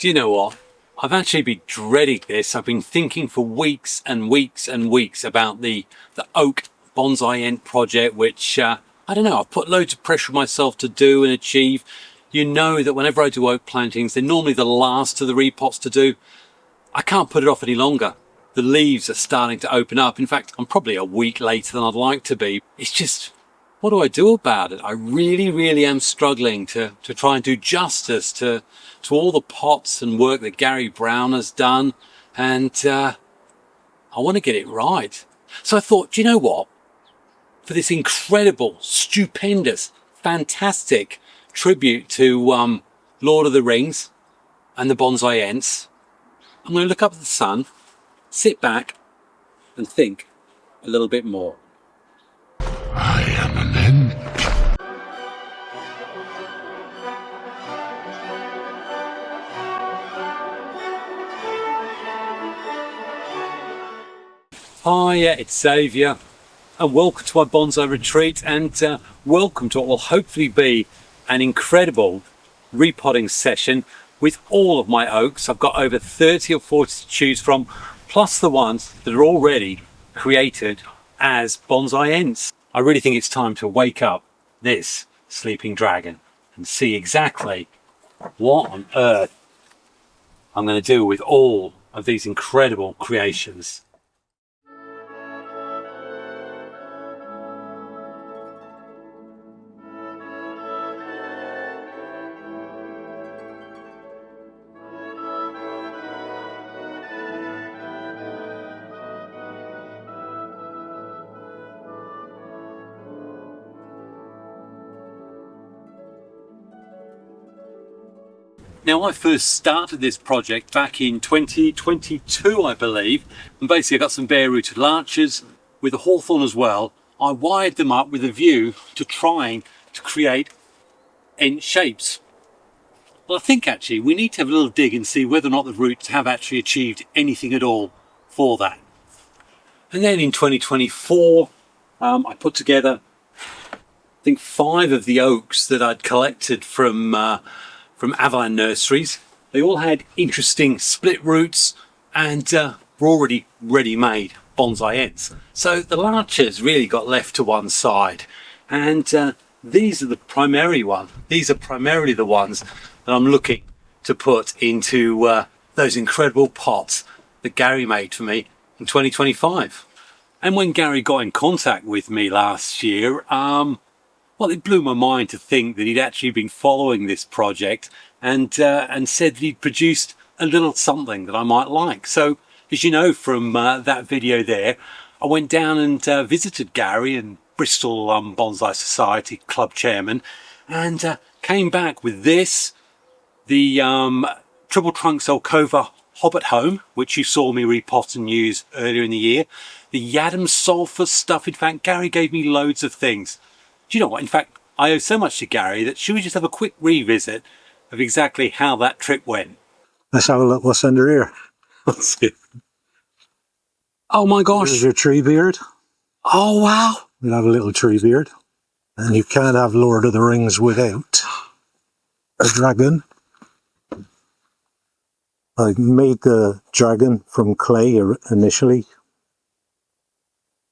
Do you know what? I've actually been dreading this. I've been thinking for weeks and weeks and weeks about the Oak Bonsai Ent project, which, I don't know, I've put loads of pressure on myself to do and achieve. You know that whenever I do oak plantings, they're normally the last of the repots to do. I can't put it off any longer. The leaves are starting to open up. In fact, I'm probably a week later than I'd like to be. It's just, what do I do about it? I really am struggling to try and do justice to all the pots and work that Gary Brown has done. And I want to get it right. So I thought, do you know what? For this incredible, stupendous, fantastic tribute to Lord of the Rings and the Bonsai Ents, I'm going to look up at the sun, sit back and think a little bit more. I am an Ent. Hi, it's Xavier, and welcome to my bonsai retreat, and welcome to what will hopefully be an incredible repotting session with all of my oaks. I've got over 30 or 40 to choose from, plus the ones that are already created as Bonsai Ents. I really think it's time to wake up this sleeping dragon and see exactly what on earth I'm going to do with all of these incredible creations. Now, I first started this project back in 2022, I believe, and basically I got some bare rooted larches with a hawthorn as well. I wired them up with a view to trying to create Ent shapes. Well, I think actually we need to have a little dig and see whether or not the roots have actually achieved anything at all for that. And then in 2024, I put together, I think, 5 of the oaks that I'd collected from Avalon Nurseries. They all had interesting split roots and were already ready-made Bonsai Ents. So the larches really got left to one side, and these are primarily the ones that I'm looking to put into those incredible pots that Gary made for me in 2025. And when Gary got in contact with me last year, well, it blew my mind to think that he'd actually been following this project and said that he'd produced a little something that I might like. So, as you know from that video there, I went down and visited Gary and Bristol Bonsai Society Club Chairman, and came back with this, the Triple Trunk Zelkova Hobbit Home, which you saw me repot and use earlier in the year. The Yadam Sulphur stuff. In fact, Gary gave me loads of things. Do you know what? In fact, I owe so much to Gary that should we just have a quick revisit of exactly how that trip went? Let's have a look what's under here. Let's see. Oh my gosh. There's your tree beard. Oh wow. You'll have a little tree beard. And you can't have Lord of the Rings without a dragon. I made the dragon from clay initially.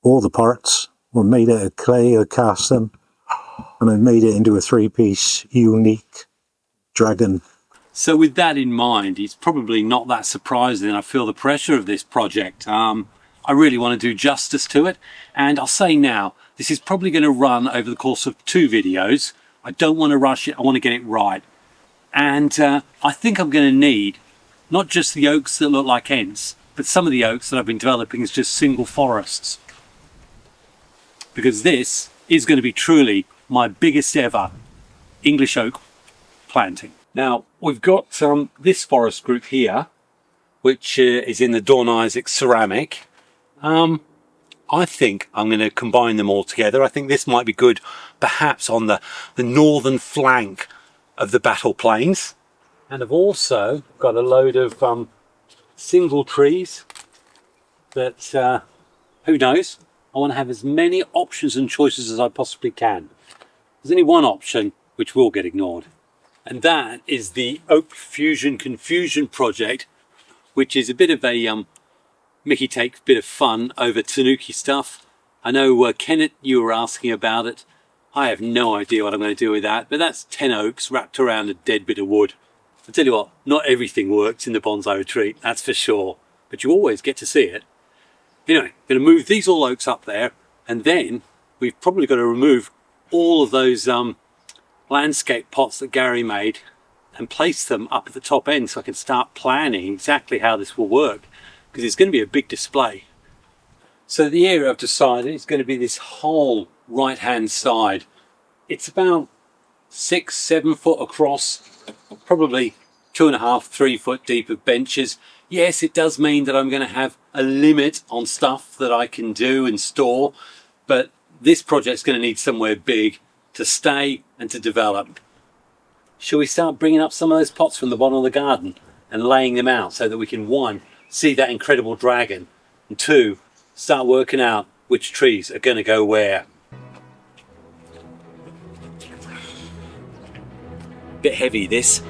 All the parts were made out of clay. I cast them, and I made it into a 3-piece unique dragon. So with that in mind, it's probably not that surprising I feel the pressure of this project. I really want to do justice to it, and I'll say now, this is probably going to run over the course of 2 videos. I don't want to rush it, I want to get it right. And I think I'm going to need not just the oaks that look like Ents, but some of the oaks that I've been developing as just single forests. Because this is going to be truly my biggest ever English oak planting. Now, we've got this forest group here, which is in the Dawn Isaac ceramic. I think I'm going to combine them all together. I think this might be good perhaps on the northern flank of the Battle Plains. And I've also got a load of single trees that, who knows, I want to have as many options and choices as I possibly can. There's only one option which will get ignored. and that is the Oak Fusion Confusion project, which is a bit of a Mickey take bit of fun over Tanuki stuff. I know Kenneth, you were asking about it. I have no idea what I'm going to do with that, but that's 10 oaks wrapped around a dead bit of wood. I'll tell you what, not everything works in the bonsai retreat, that's for sure, but you always get to see it. Anyway, I'm going to move these all oaks up there, and then we've probably got to remove all of those landscape pots that Gary made and place them up at the top end so I can start planning exactly how this will work, because it's going to be a big display. So the area I've decided is going to be this whole right hand side. It's about 6-7 foot across, probably 2.5-3 foot deep of benches. Yes, it does mean that I'm going to have a limit on stuff that I can do and store, but this project's going to need somewhere big to stay and to develop. Shall we start bringing up some of those pots from the bottom of the garden and laying them out so that we can, one, see that incredible dragon, and two, start working out which trees are going to go where. Bit heavy this.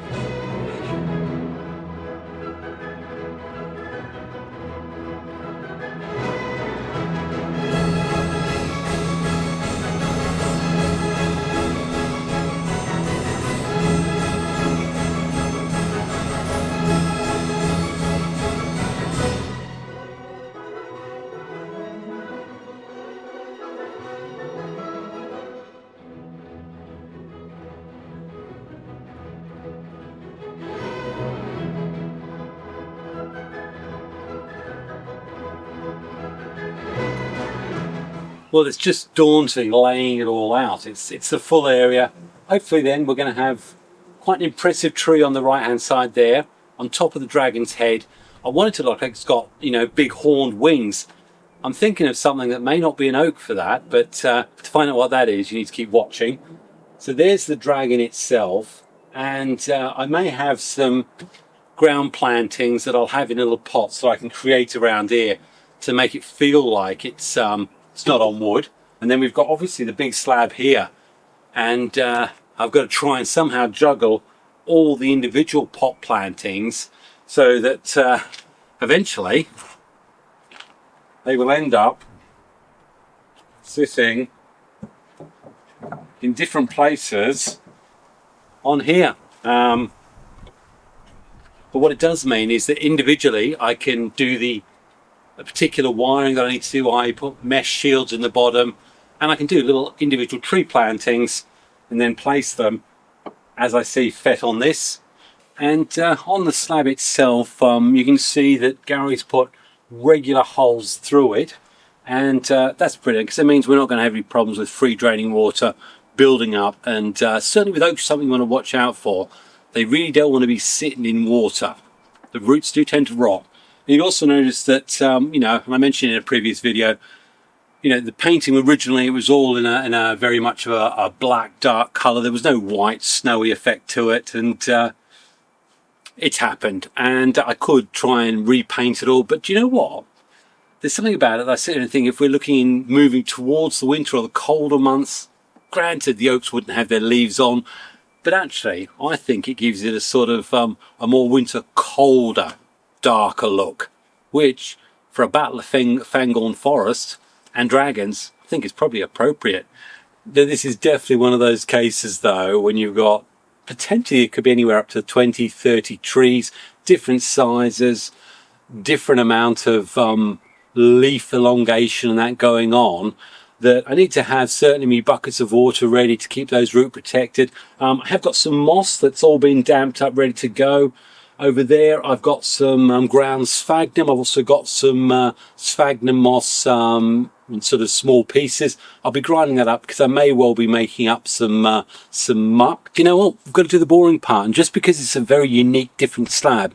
Well, it's just daunting laying it all out. It's the full area. Hopefully then we're going to have quite an impressive tree on the right hand side there, on top of the dragon's head. I want it to look like it's got, you know, big horned wings. I'm thinking of something that may not be an oak for that, but to find out what that is, you need to keep watching. So there's the dragon itself, and I may have some ground plantings that I'll have in little pots so I can create around here to make it feel like it's not on wood. And then we've got obviously the big slab here, and I've got to try and somehow juggle all the individual pot plantings so that eventually they will end up sitting in different places on here. But what it does mean is that individually I can do the particular wiring that I need to do. I put mesh shields in the bottom, and I can do little individual tree plantings and then place them as I see fit on this. And on the slab itself, you can see that Gary's put regular holes through it, and that's brilliant because it means we're not going to have any problems with free draining water building up. And certainly with oaks, something you want to watch out for. They really don't want to be sitting in water. The roots do tend to rot. And you also notice that, you know, and I mentioned in a previous video, you know, the painting originally, it was all in a very much of a black, dark colour. There was no white, snowy effect to it, and it's happened. And I could try and repaint it all, but do you know what? There's something about it that I sit and think, if we're looking, moving towards the winter or the colder months, granted the oaks wouldn't have their leaves on, but actually I think it gives it a sort of a more winter, colder, darker look, which for a battle of fangorn forest and dragons, I think is probably appropriate. This is definitely one of those cases though, when you've got potentially, it could be anywhere up to 20-30 trees, different sizes, different amount of leaf elongation and that going on, that I need to have certainly me buckets of water ready to keep those root protected. I have got some moss that's all been damped up, ready to go. Over there I've got some ground sphagnum. I've also got some sphagnum moss in sort of small pieces. I'll be grinding that up because I may well be making up some muck. You know what, we've got to do the boring part, and just because it's a very unique, different slab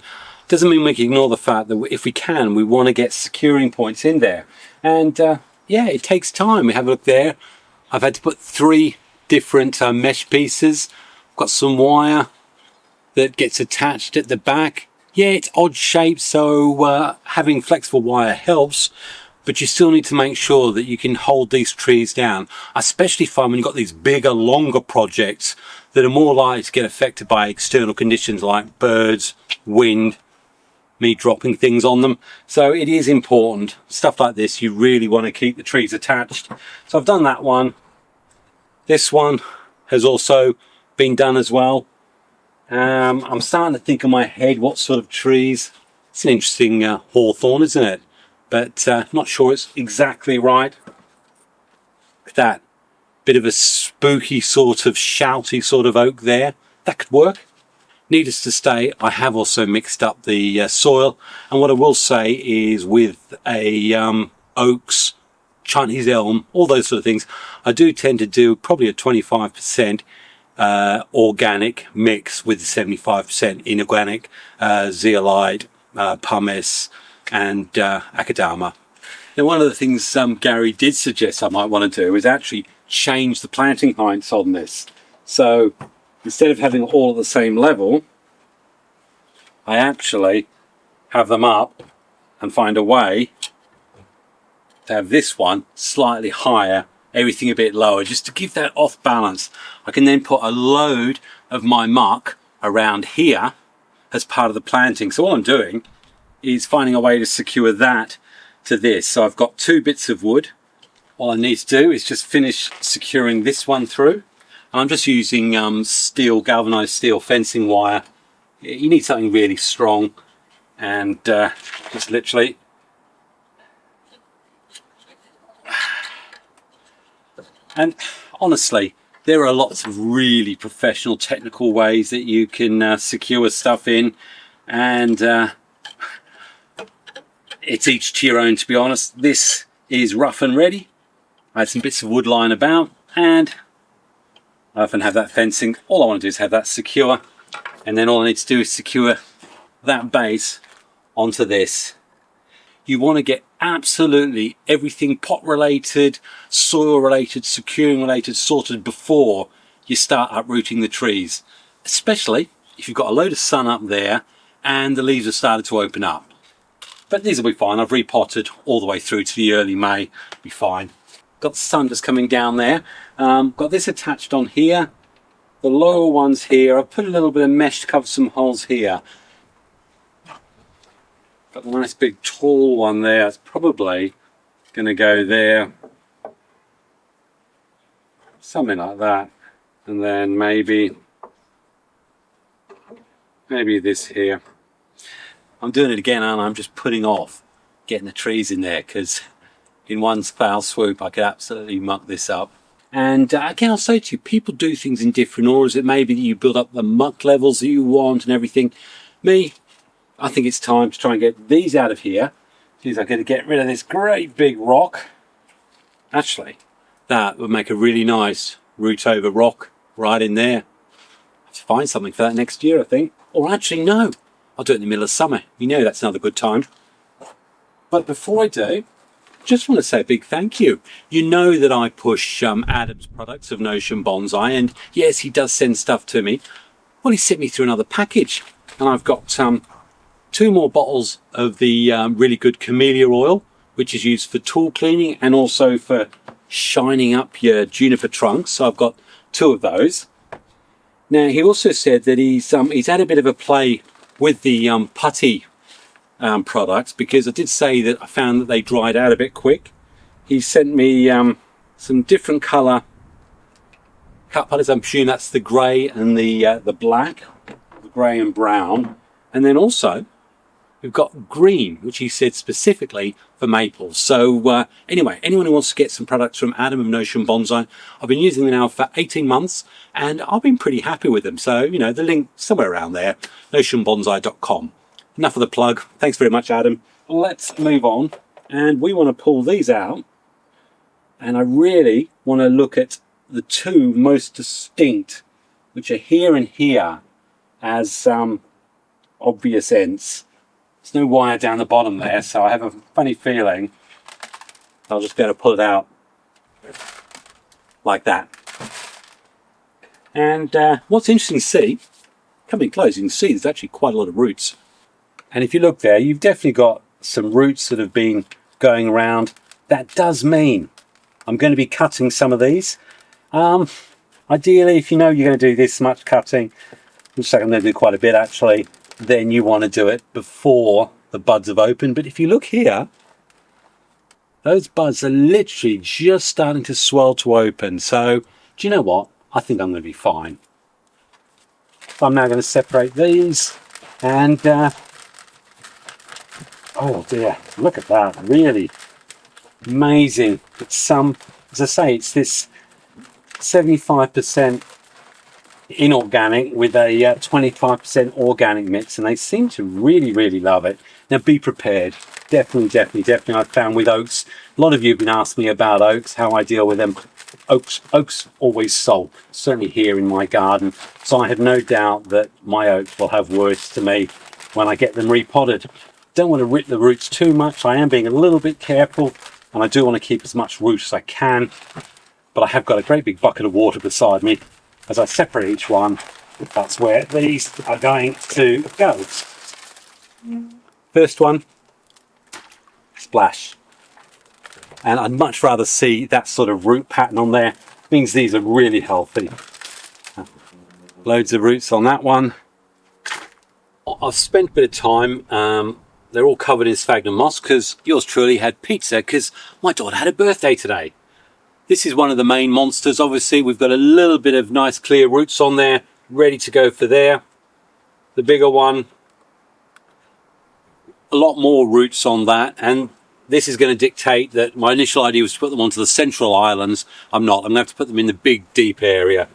doesn't mean we can ignore the fact that if we can, we want to get securing points in there. And yeah, it takes time. We have a look there. I've had to put 3 different mesh pieces. I've got some wire that gets attached at the back. Yeah, it's odd shape, so having flexible wire helps, but you still need to make sure that you can hold these trees down. I especially find when you've got these bigger, longer projects that are more likely to get affected by external conditions like birds, wind, me dropping things on them. So it is important, stuff like this, you really want to keep the trees attached. So I've done that one. This one has also been done as well. I'm starting to think in my head what sort of trees. It's an interesting hawthorn, isn't it? But not sure it's exactly right. Look at that. Bit of a spooky sort of shouty sort of oak there. That could work. Needless to say, I have also mixed up the soil, and what I will say is with a oaks, Chinese elm, all those sort of things, I do tend to do probably a 25% organic mix with the 75% inorganic, zeolite, pumice and akadama. Now, one of the things Gary did suggest I might want to do is actually change the planting heights on this. So instead of having all at the same level, I actually have them up and find a way to have this one slightly higher, everything a bit lower, just to give that off balance. I can then put a load of my muck around here as part of the planting. So all I'm doing is finding a way to secure that to this. So I've got 2 bits of wood. All I need to do is just finish securing this one through. I'm just using steel, galvanized steel fencing wire. You need something really strong, and just literally and honestly, there are lots of really professional technical ways that you can secure stuff in, and it's each to your own, to be honest. This is rough and ready. I had some bits of wood lying about, and I often have that fencing. All I want to do is have that secure, and then all I need to do is secure that base onto this. You want to get absolutely everything pot related, soil related, securing related sorted before you start uprooting the trees, especially if you've got a load of sun up there and the leaves have started to open up. But these will be fine. I've repotted all the way through to the early May. Be fine. Got the sun just coming down there. Got this attached on here. The lower ones here. I've put a little bit of mesh to cover some holes here. Got the nice big tall one there. It's probably going to go there. Something like that. And then maybe this here. I'm doing it again, and I'm just putting off getting the trees in there, because in one foul swoop I could absolutely muck this up. And again, I'll say to you, people do things in different orders. It may be that you build up the muck levels that you want and everything. Me, I think it's time to try and get these out of here. Geez, I'm going to get rid of this great big rock. Actually, that would make a really nice root over rock right in there. I have to find something for that next year, I think. Or actually, no, I'll do it in the middle of summer. You know that's another good time. But before I do, just want to say a big thank you. You know that I push Adam's products of Notion Bonsai, and yes, he does send stuff to me. Well, he sent me through another package, and I've got 2 more bottles of the really good camellia oil, which is used for tool cleaning and also for shining up your juniper trunks. So I've got 2 of those. Now, he also said that he's had a bit of a play with the putty products, because I did say that I found that they dried out a bit quick. He sent me some different colour cut putties. I'm assuming that's the grey and the black, the grey and brown, and then also we've got green, which he said specifically for maples. So anyway, anyone who wants to get some products from Adam of Notion Bonsai, I've been using them now for 18 months and I've been pretty happy with them. So, you know, the link somewhere around there, notionbonsai.com. Enough of the plug. Thanks very much, Adam. Let's move on, and we want to pull these out, and I really want to look at the 2 most distinct, which are here and here as obvious ends. There's no wire down the bottom there, so I have a funny feeling I'll just be able to pull it out like that. And what's interesting to see, coming close, you can see there's actually quite a lot of roots. And if you look there, you've definitely got some roots that have been going around. That does mean I'm going to be cutting some of these. Ideally, if you know you're going to do this much cutting, which I'm going to do quite a bit actually, then you want to do it before the buds have opened. But if you look here, those buds are literally just starting to swell to open. So, do you know what? I think I'm going to be fine. I'm now going to separate these and, oh dear, look at that, really amazing. It's some, as I say, it's this 75% inorganic with a 25% organic mix, and they seem to really love it. Now be prepared. Definitely I've found with oaks, a lot of you have been asking me about oaks, how I deal with them. Oaks always sulk, certainly here in my garden, so I have no doubt that my oaks will have words to me when I get them repotted. Don't want to rip the roots too much. I am being a little bit careful, and I do want to keep as much root as I can, but I have got a great big bucket of water beside me. As I separate each one, that's where these are going to go. First one, splash. And I'd much rather see that sort of root pattern on there. It means these are really healthy. Loads of roots on that one. I've spent a bit of time, they're all covered in sphagnum moss because yours truly had pizza because my daughter had a birthday today. This is one of the main monsters. Obviously we've got a little bit of nice clear roots on there, ready to go for there. The bigger one, a lot more roots on that, and this is going to dictate that my initial idea was to put them onto the central islands. I'm not. I'm going to have to put them in the big deep area.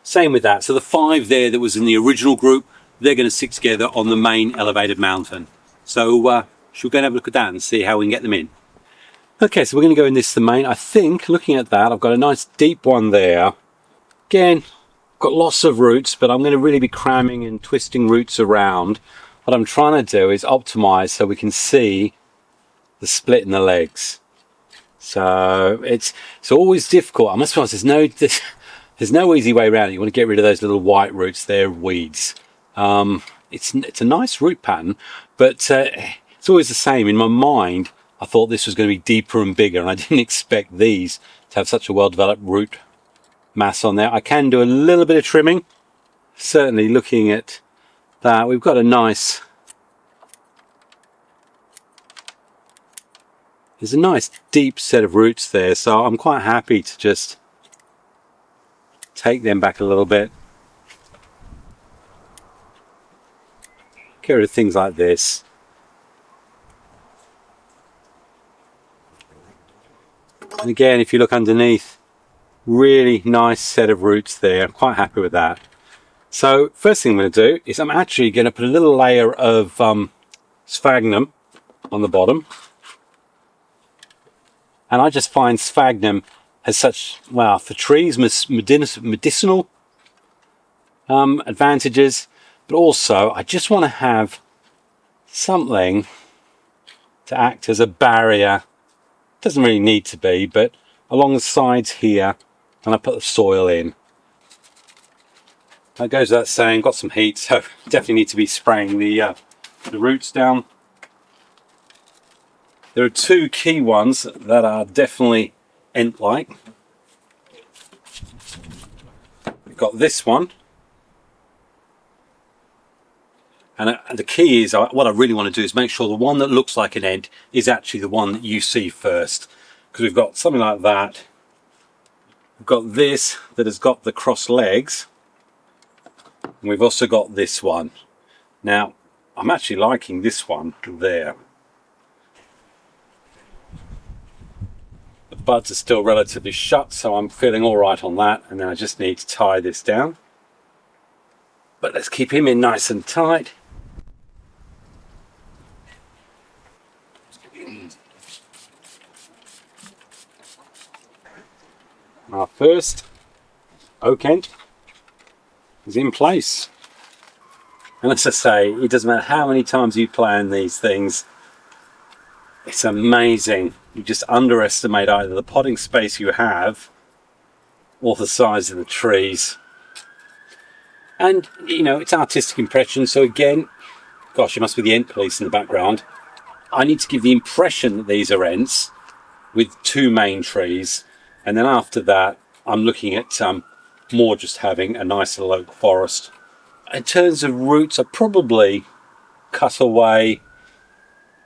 Same with that. So the 5 there that was in the original group, they're going to stick together on the main elevated mountain. So should we go and have a look at that and see how we can get them in? Okay, so we're going to go in this, the main. I think, looking at that, I've got a nice deep one there. Again, got lots of roots, but I'm going to really be cramming and twisting roots around. What I'm trying to do is optimize so we can see the split in the legs. So it's always difficult. I must be honest, there's no easy way around it. You want to get rid of those little white roots. They're weeds. It's a nice root pattern, but it's always the same. In my mind, I thought this was going to be deeper and bigger, and I didn't expect these to have such a well-developed root mass on there. I can do a little bit of trimming. Certainly looking at that, we've got a nice, there's a nice deep set of roots there, so I'm quite happy to just take them back a little bit. Get rid of things like this. And again, if you look underneath, really nice set of roots there. I'm quite happy with that. So first thing I'm going to do is I'm actually going to put a little layer of sphagnum on the bottom. And I just find sphagnum has such, well, for trees, medicinal advantages, but also I just want to have something to act as a barrier. Doesn't really need to be, but along the sides here, and I put the soil in. That goes without saying, got some heat, so definitely need to be spraying the roots down. There are 2 key ones that are definitely Ent-like. We've got this one, and the key is, what I really want to do is make sure the one that looks like an Ent is actually the one that you see first, because we've got something like that. We've got this that has got the cross legs, and we've also got this one. Now I'm actually liking this one there. The buds are still relatively shut, so I'm feeling all right on that, and then I just need to tie this down. But let's keep him in nice and tight. Our first Oak Ent is in place. And as I say, it doesn't matter how many times you plan these things, it's amazing. You just underestimate either the potting space you have or the size of the trees. And, you know, it's artistic impression, so again, gosh, it must be the Ent police in the background. I need to give the impression that these are Ents with 2 main trees, and then after that I'm looking at more just having a nice little oak forest. In terms of roots, I probably cut away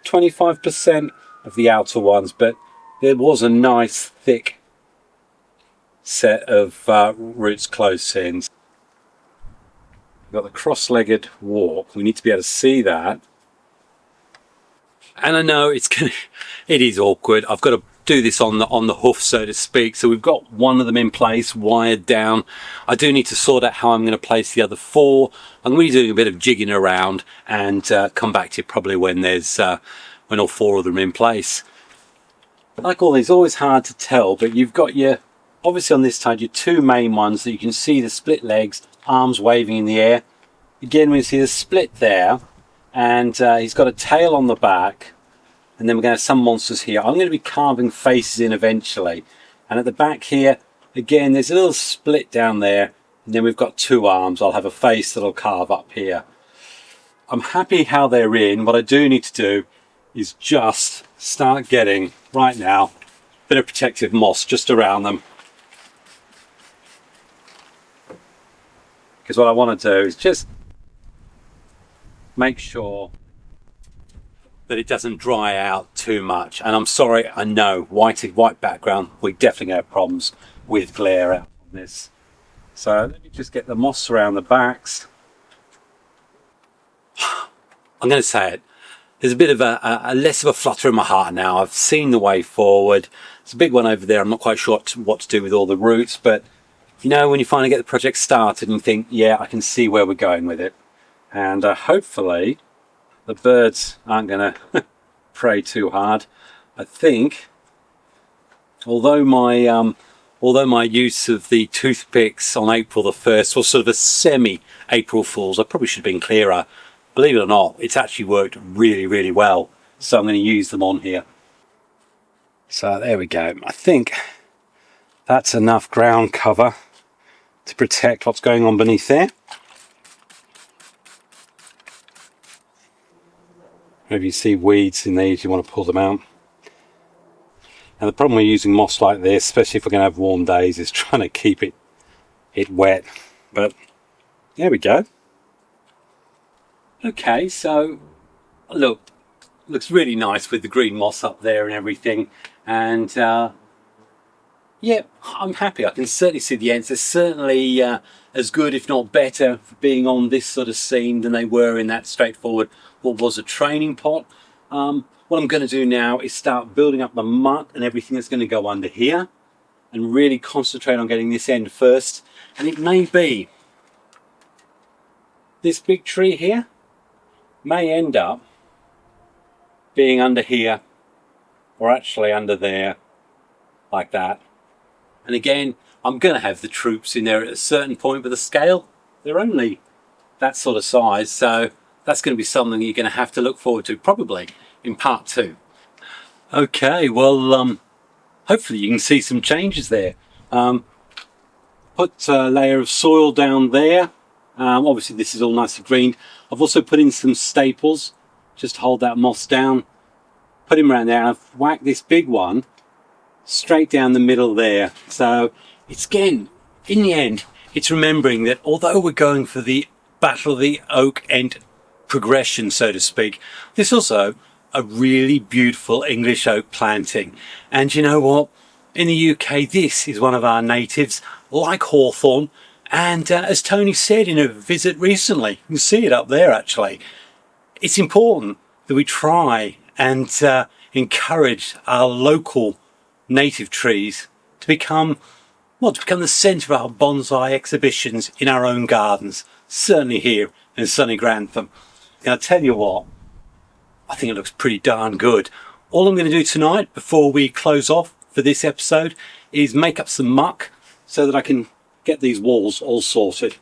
25% of the outer ones, but there was a nice thick set of roots close in. We've got the cross-legged walk. We need to be able to see that. And I know it is awkward. I've got to do this on the hoof, so to speak. So we've got one of them in place, wired down. I do need to sort out how I'm going to place the other 4. I'm going to be doing a bit of jigging around and come back to you probably when when all 4 of them are in place. Like all these, always hard to tell, but you've got obviously on this side, your 2 main ones that you can see the split legs, arms waving in the air. Again, we see the split there, and he's got a tail on the back, and then we're going to have some monsters here. I'm going to be carving faces in eventually, and at the back here, again, there's a little split down there, and then we've got 2 arms. I'll have a face that'll carve up here. I'm happy how they're in. What I do need to do is just start getting, right now, a bit of protective moss just around them. Because what I want to do is just make sure that it doesn't dry out too much. And I'm sorry, I know, white background, we definitely have problems with glare out on this. So let me just get the moss around the backs. I'm going to say it. There's a bit of a less of a flutter in my heart now. I've seen the way forward. It's a big one over there. I'm not quite sure what to do with all the roots, but you know, when you finally get the project started and you think, yeah, I can see where we're going with it. And hopefully the birds aren't going to prey too hard. I think, although my use of the toothpicks on April the 1st was sort of a semi-April Fool's, I probably should have been clearer. Believe it or not, it's actually worked really, really well. So I'm going to use them on here. So there we go. I think that's enough ground cover to protect what's going on beneath there. Maybe you see weeds in these, you want to pull them out. And the problem with using moss like this, especially if we're going to have warm days, is trying to keep it wet. But there we go. Okay, so look, looks really nice with the green moss up there and everything. And yeah, I'm happy. I can certainly see the Ents. They're certainly as good, if not better, for being on this sort of scene than they were in that straightforward, what was a training pot. What I'm going to do now is start building up the mud and everything that's going to go under here and really concentrate on getting this end first. And it may be this big tree here may end up being under here or actually under there like that. And again, I'm going to have the troops in there at a certain point, but the scale, they're only that sort of size. So that's going to be something you're going to have to look forward to probably in part 2. Okay, well, hopefully you can see some changes there. Put a layer of soil down there. Obviously this is all nice and green. I've also put in some staples just to hold that moss down. Put him around there, and I've whacked this big one straight down the middle there. So it's, again, in the end, it's remembering that although we're going for the Battle of the Oak Ent progression, so to speak, there's also a really beautiful English oak planting. And you know what? In the UK, this is one of our natives, like hawthorn. And as Tony said in a visit recently, you can see it up there actually, it's important that we try and encourage our local native trees to become the centre of our bonsai exhibitions in our own gardens, certainly here in sunny Grantham. And I'll tell you what, I think it looks pretty darn good. All I'm going to do tonight before we close off for this episode is make up some muck so that I can get these walls all sorted.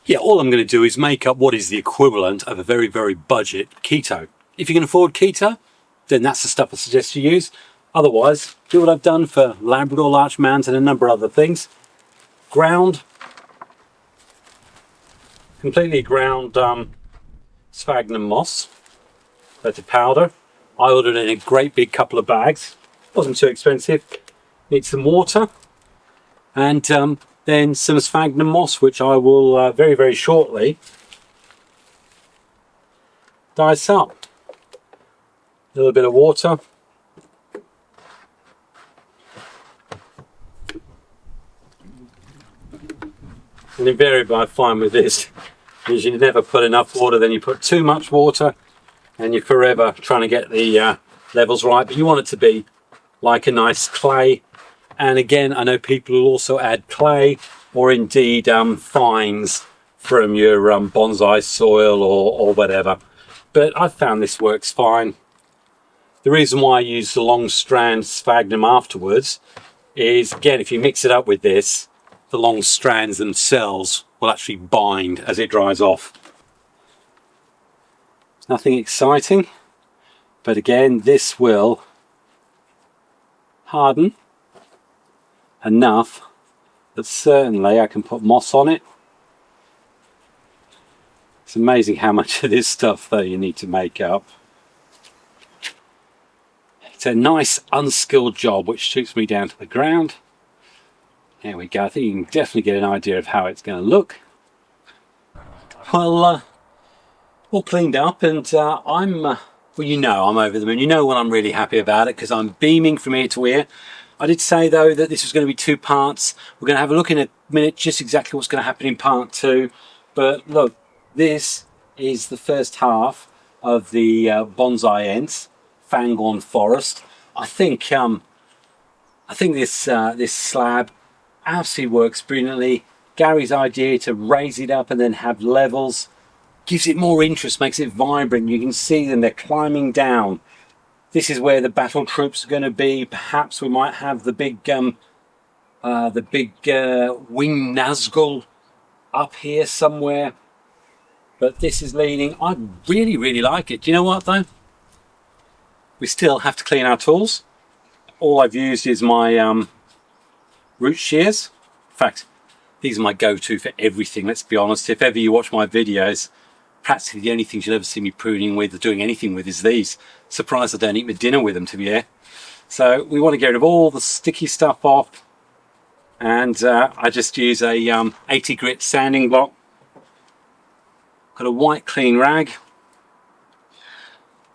Yeah, all I'm going to do is make up what is the equivalent of a very, very budget keto. If you can afford keto, then that's the stuff I suggest you use. Otherwise, do what I've done for Labrador larch mounds and a number of other things. Completely ground sphagnum moss. That's a powder. I ordered in a great big couple of bags. Wasn't too expensive. Need some water. And then some sphagnum moss, which I will very, very shortly dice up. A little bit of water. And invariably I find with this is you never put enough water, then you put too much water and you're forever trying to get the levels right. But you want it to be like a nice clay. And again, I know people will also add clay or indeed fines from your bonsai soil or whatever. But I've found this works fine. The reason why I use the long strand sphagnum afterwards is, again, if you mix it up with this, the long strands themselves will actually bind as it dries off. It's nothing exciting, but again, this will harden enough that certainly I can put moss on it. It's amazing how much of this stuff though you need to make up. It's a nice unskilled job which shoots me down to the ground. There we go. I think you can definitely get an idea of how it's going to look. Well, all cleaned up, and I'm, well, you know I'm over the moon. You know when I'm really happy about it, because I'm beaming from ear to ear. I did say, though, that this was going to be 2 parts. We're going to have a look in a minute just exactly what's going to happen in part 2. But look, this is the first half of the Bonsai Ents, Fangorn Forest. I think this slab absolutely works brilliantly. Gary's idea to raise it up and then have levels gives it more interest, makes it vibrant. You can see them, they're climbing down. This is where the battle troops are going to be. Perhaps we might have the big wing Nazgul up here somewhere. But this is leaning. I really, really like it. Do you know what though? We still have to clean our tools. All I've used is my root shears. In fact, these are my go-to for everything, let's be honest. If ever you watch my videos, practically the only things you'll ever see me pruning with or doing anything with is these. Surprised I don't eat my dinner with them, to be fair. So we want to get rid of all the sticky stuff off, and I just use a 80 grit sanding block. Got a white clean rag,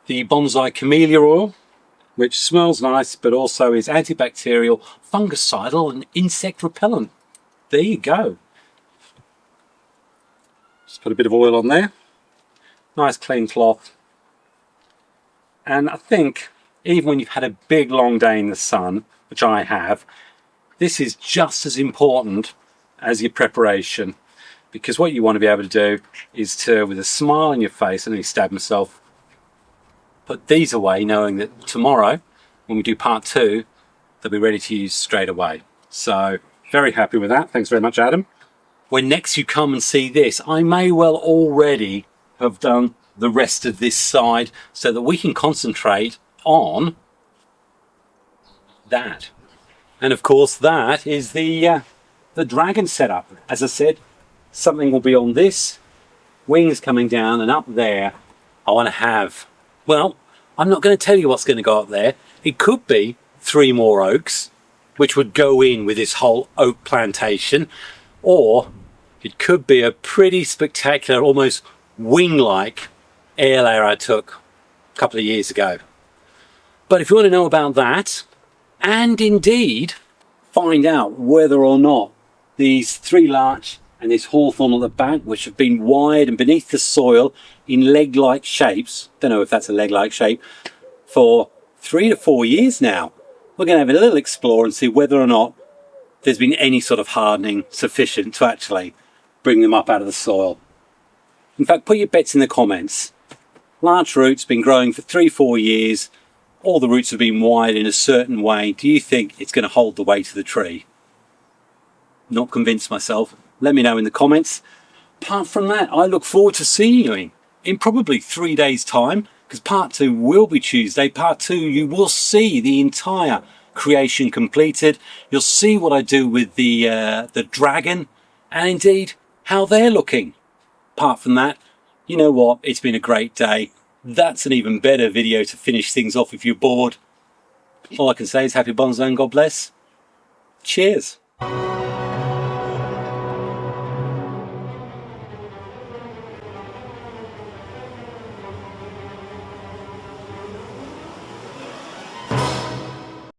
the Bonsai Camellia oil, which smells nice but also is antibacterial, fungicidal and insect repellent. There you go. Just put a bit of oil on there. Nice clean cloth. And I think even when you've had a big long day in the sun, which I have, this is just as important as your preparation, because what you want to be able to do is to, with a smile on your face, and I stab myself, put these away knowing that tomorrow when we do part 2 they'll be ready to use straight away. So very happy with that. Thanks very much, Adam. When next you come and see this, I may well already have done the rest of this side so that we can concentrate on that. And of course that is the dragon setup. As I said, something will be on this, wings coming down, and up there I want to have, well, I'm not going to tell you what's going to go up there. It could be 3 more oaks, which would go in with this whole oak plantation, or it could be a pretty spectacular, almost wing-like air layer I took a couple of years ago. But if you want to know about that, and indeed find out whether or not these 3 larch and this hawthorn at the back, which have been wired and beneath the soil in leg-like shapes, don't know if that's a leg-like shape, for 3 to 4 years now, we're going to have a little explore and see whether or not there's been any sort of hardening sufficient to actually bring them up out of the soil. In fact, put your bets in the comments. Large roots, been growing for 3-4 years, all the roots have been wired in a certain way. Do you think it's going to hold the weight of the tree? Not convinced myself. Let me know in the comments. Apart from that, I look forward to seeing you in probably 3 days' time, because part 2 will be Tuesday. Part 2, you will see the entire creation completed. You'll see what I do with the dragon, and indeed how they're looking. Apart from that, you know what? It's been a great day. That's an even better video to finish things off if you're bored. All I can say is happy bonsai and God bless. Cheers.